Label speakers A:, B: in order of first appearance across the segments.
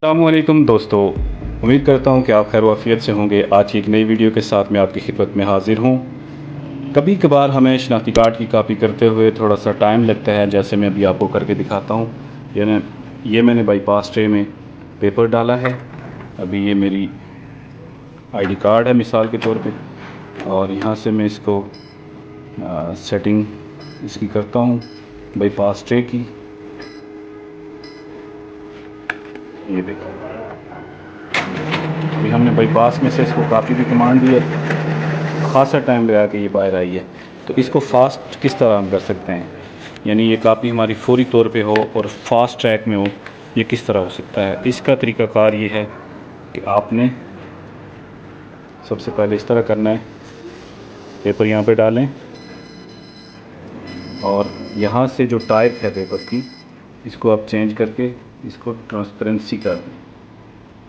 A: अस्सलामुअलैकुम दोस्तों, उम्मीद करता हूँ कि आप खैर वाफियत से होंगे। आज की एक नई वीडियो के साथ मैं आपकी खिदमत में हाजिर हूँ। कभी कभार हमें शनाख्ती कार्ड की कॉपी करते हुए थोड़ा सा टाइम लगता है, जैसे मैं अभी आपको करके दिखाता हूँ। ये मैंने बाईपास ट्रे में पेपर डाला है। अभी ये मेरी आईडी कार्ड है मिसाल के तौर पे, और यहाँ से मैं इसको सेटिंग इसकी करता हूँ बाईपास ट्रे की। ये देखो, अभी हमने बाईपास में से इसको काफ़ी भी कमांड दी है, ख़ासा टाइम लगा के ये बाहर आई है। तो इसको फास्ट किस तरह हम कर सकते हैं, यानी ये कापी हमारी फौरी तौर पे हो और फास्ट ट्रैक में हो, ये किस तरह हो सकता है। इसका तरीक़ाकार ये है कि आपने सबसे पहले इस तरह करना है, पेपर यहाँ पे डालें और यहाँ से जो टाइप है पेपर की, इसको आप चेंज करके इसको ट्रांसपेरेंसी कर दें।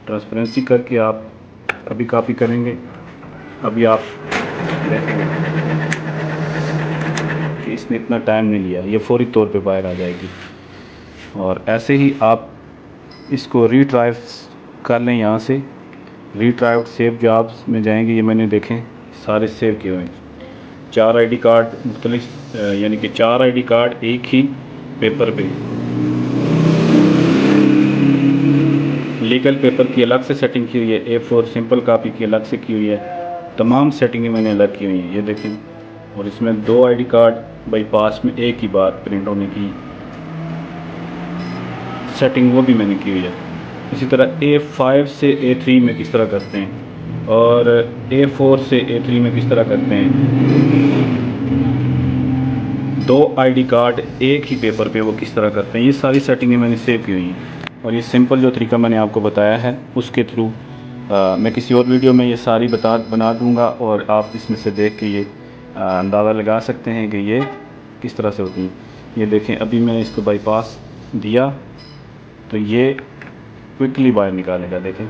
A: ट्रांसपेरेंसी करके आप अभी कॉपी करेंगे, अभी आप देखेंगे कि इसने इतना टाइम नहीं लिया, ये फौरी तौर पे बाहर आ जाएगी। और ऐसे ही आप इसको रीट्राइव कर लें। यहाँ से रीट्राइव सेव जॉब्स में जाएंगे, ये मैंने देखें सारे सेव किए हुए हैं। 4 आईडी कार्ड मुख्तलिफ, यानी कि 4 आईडी कार्ड एक ही पेपर पे, लीगल पेपर की अलग से सेटिंग की हुई है, A4 सिंपल कापी की अलग से की हुई है, तमाम सेटिंगें मैंने अलग की हुई हैं, ये देखें। और इसमें 2 आईडी कार्ड बाईपास में एक ही बार प्रिंट होने की सेटिंग वो भी मैंने की हुई है। इसी तरह A5 से A3 में किस तरह करते हैं और A4 से A3 में किस तरह करते हैं। 2 आईडी कार्ड एक ही पेपर पे वो किस तरह करते हैं, ये सारी सेटिंगें मैंने सेव की हुई हैं। और ये सिंपल जो तरीका मैंने आपको बताया है उसके थ्रू मैं किसी और वीडियो में ये सारी बना दूंगा, और आप इसमें से देख के ये अंदाज़ा लगा सकते हैं कि ये किस तरह से होती हैं। ये देखें, अभी मैंने इसको बाईपास दिया तो ये क्विकली बाहर निकालेगा। देखें,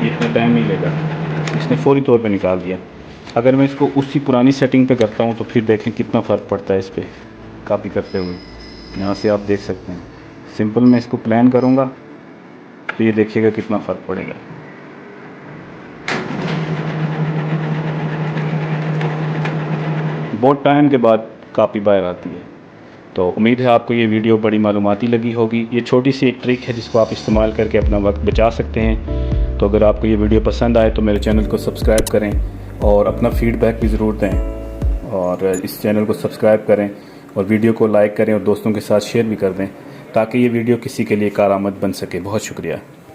A: ये इतना टाइम नहीं लेगा, इसने फौरी तौर पे निकाल दिया। अगर मैं इसको उसी पुरानी सेटिंग पे करता हूँ तो फिर देखें कितना फ़र्क पड़ता है इस पर कॉपी करते हुए। यहाँ से आप देख सकते हैं, सिंपल मैं इसको प्लान करूँगा तो ये देखिएगा कितना फ़र्क पड़ेगा। बहुत टाइम के बाद कॉपी बाहर आती है। तो उम्मीद है आपको ये वीडियो बड़ी मालूमाती लगी होगी। ये छोटी सी एक ट्रिक है जिसको आप इस्तेमाल करके अपना वक्त बचा सकते हैं। तो अगर आपको ये वीडियो पसंद आए तो मेरे चैनल को सब्सक्राइब करें और अपना फ़ीडबैक भी ज़रूर दें, और इस चैनल को सब्सक्राइब करें और वीडियो को लाइक करें और दोस्तों के साथ शेयर भी कर दें, ताकि ये वीडियो किसी के लिए कारआमद बन सके। बहुत शुक्रिया।